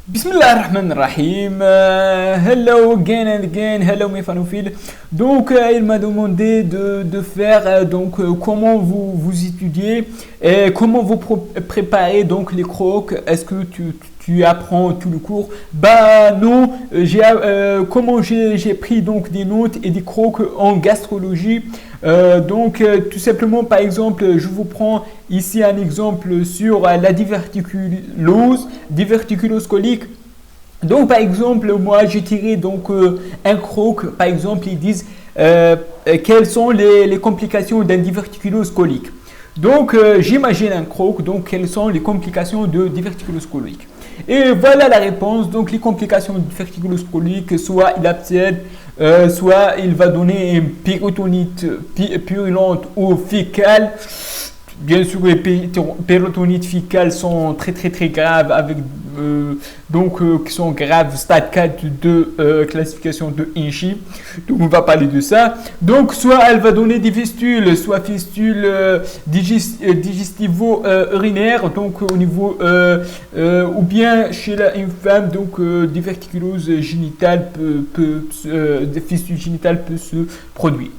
Bismillahirrahmanirrahim. Hello again and again. Hello mes fanophiles. Donc il m'a demandé de faire comment vous étudiez et comment vous préparez donc les crocs. Est-ce que tu apprends tout le cours? Bah non, comment j'ai pris donc des notes et des crocs en gastrologie. Tout simplement, par exemple, je vous prends ici un exemple sur la diverticulose colique. Donc, par exemple, moi, j'ai tiré un croc. Par exemple, ils disent quelles sont les complications d'un diverticulose colique. Donc, j'imagine un croc. Donc, quelles sont les complications de diverticulose colique? Et voilà la réponse. Donc, les complications de diverticulose colique, soit il abcède, soit il va donner une péritonite purulente ou fécale. Bien sûr, les péritonites fécales sont très graves qui sont graves, stade 4 de classification de Inchi. Donc, on va parler de ça. Donc, soit elle va donner des fistules, soit fistules digestivo-urinaires, donc au niveau, ou bien chez une femme, diverticulose génitale des fistules génitales peut se produire.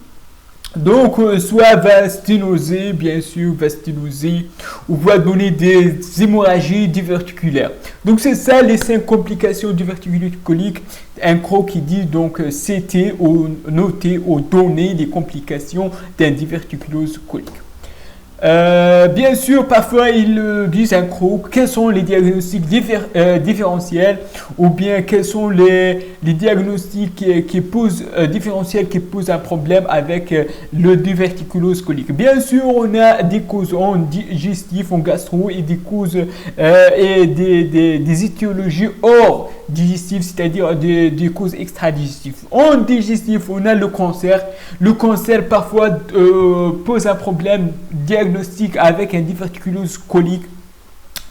Donc, soit va sténoser, bien sûr, va sténoser, ou va donner des hémorragies diverticulaires. Donc, c'est ça les 5 complications diverticulite colique. Un croc qui dit donc CT ou noter ou donner les complications d'un diverticulose colique. Bien sûr, parfois ils disent un croc, quels sont les diagnostics différentiels ou bien quels sont les diagnostics différentiels qui posent un problème avec le diverticulose colique. Bien sûr, on a des causes en digestif, en gastro et des causes et des étiologies hors digestif, c'est-à-dire des causes extra-digestives. En digestif, on a le cancer. Le cancer parfois pose un problème diagnostique avec un diverticulose colique.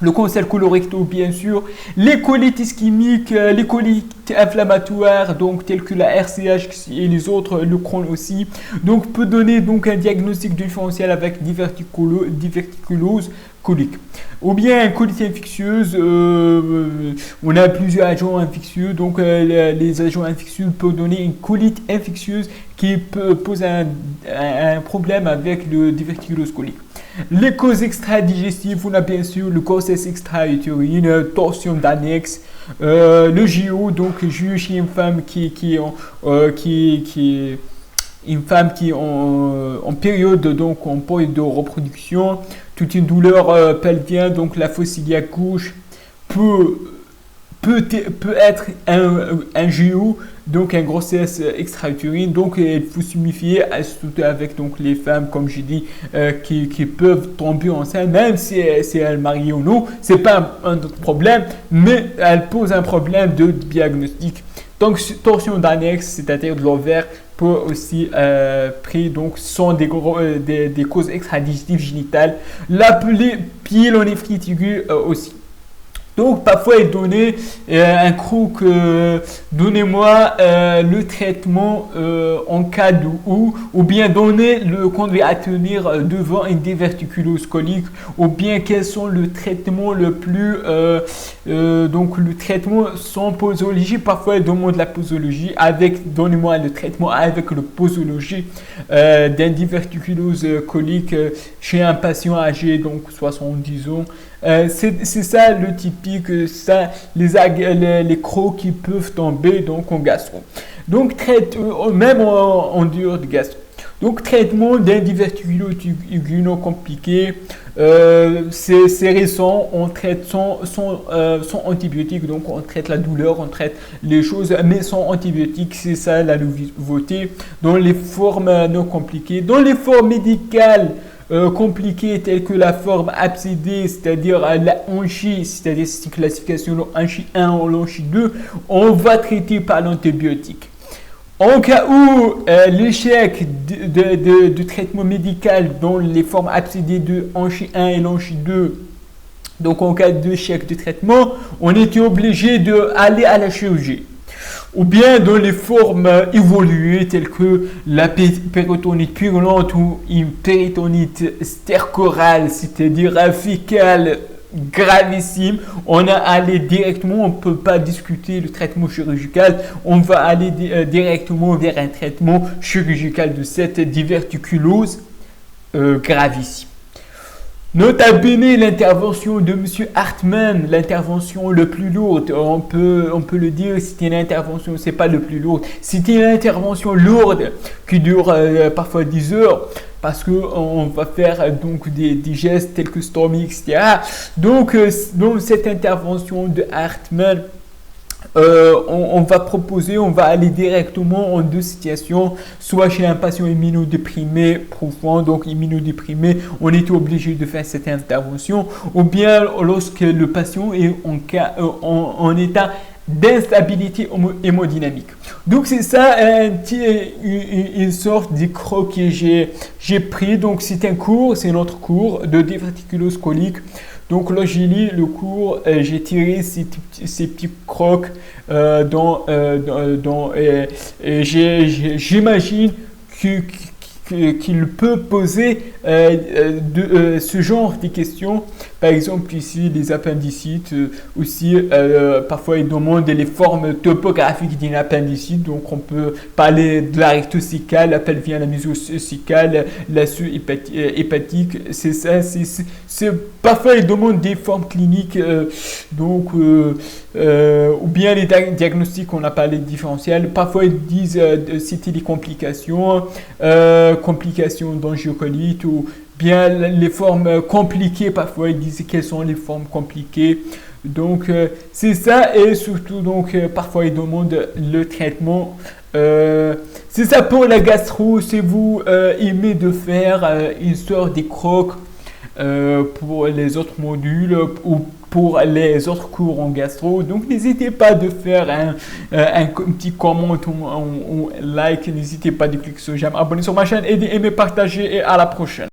Le cancer colorectal, bien sûr, les colites ischémiques, les colites inflammatoires, donc telles que la RCH et les autres, le Crohn aussi. Donc, peut donner donc un diagnostic différentiel avec diverticulose colique. Ou bien colite infectieuse, on a plusieurs agents infectieux, donc les agents infectieux peuvent donner une colite infectieuse qui peut poser un problème avec le diverticulose colique. Les causes extra-digestives, on a bien sûr le grossesse extra-utérine, torsion d'annexe, le JO, donc JO chez une femme qui est en période de reproduction, toute une douleur pelvienne, donc la fosse iliaque gauche peut être un JO, donc une grossesse extra-utérine. Donc il faut se méfier, surtout avec les femmes, comme j'ai dit, qui peuvent tomber enceintes, même si elles marient ou non, c'est pas un autre problème, mais elle pose un problème de diagnostic. Donc torsion d'annexe, c'est-à-dire de l'ovaire, peut aussi sont des causes extra-digestives génitales. L'appelé pyélonéphrite aiguë aussi. Donc, parfois, il donnait un croc, donnez-moi le traitement en cas de ou bien donner le conduit à tenir devant une diverticulose colique, ou bien quels sont le traitement le plus, le traitement sans posologie. Parfois, il demande la posologie donnez-moi le traitement avec le posologie d'un diverticulose colique chez un patient âgé, donc 70 ans. C'est ça le typique, les crocs qui peuvent tomber donc en gastro. Donc même en dehors de gastro. Donc traitement d'un diverticulose aigu non compliqué, c'est récent, on traite sans antibiotiques, donc on traite la douleur, on traite les choses, mais sans antibiotiques, c'est ça la nouveauté. Dans les formes non compliquées, dans les formes médicales compliquées telles que la forme abcédée, c'est-à-dire la hanchie, c'est-à-dire cette classification de hanchie 1 ou hanchie 2, on va traiter par l'antibiotique. En cas où l'échec de traitement médical dans les formes abcédées de hanchie 1 et hanchie 2, donc en cas d'échec de traitement, on était obligé d'aller à la chirurgie. Ou bien dans les formes évoluées telles que la péritonite purulente ou une péritonite stercorale, c'est-à-dire fécale gravissime. On a allé directement, on ne peut pas discuter le traitement chirurgical, on va aller directement vers un traitement chirurgical de cette diverticulose gravissime. Nota bene, l'intervention de M. Hartmann, l'intervention le plus lourde, on peut le dire, c'était une intervention, c'est pas le plus lourde, c'était une intervention lourde qui dure parfois 10 heures, parce qu'on va faire donc des gestes tels que storming, etc. Donc cette intervention de Hartmann, on va proposer, on va aller directement en deux situations, soit chez un patient immunodéprimé profond, donc immunodéprimé, on est obligé de faire cette intervention, ou bien lorsque le patient est en état d'instabilité hémodynamique. Donc c'est ça une sorte de croc que j'ai pris. Donc c'est notre cours de diverticulose colique. Donc là j'ai lu le cours, j'ai tiré ces petits crocs j'imagine qu'il peut poser ce genre de questions. Par exemple, ici, les appendicites, aussi, parfois ils demandent les formes topographiques d'une appendicite. Donc, on peut parler de la rectocécale, la pelvienne, la mésocécale, la hépatique. C'est ça. Parfois, ils demandent des formes cliniques, ou bien les diagnostics, on a parlé de différentiel. Parfois, ils disent c'était des complications d'angiocolite, ou bien les formes compliquées. Parfois ils disent quelles sont les formes compliquées. Donc c'est ça, et surtout donc parfois ils demandent le traitement. C'est ça pour la gastro. Si vous aimez de faire une sorte de crocs pour les autres modules ou pour les autres cours en gastro, donc n'hésitez pas de faire un petit commentaire ou like, n'hésitez pas de cliquer sur j'aime, abonner sur ma chaîne et d'aimer, partager, et à la prochaine.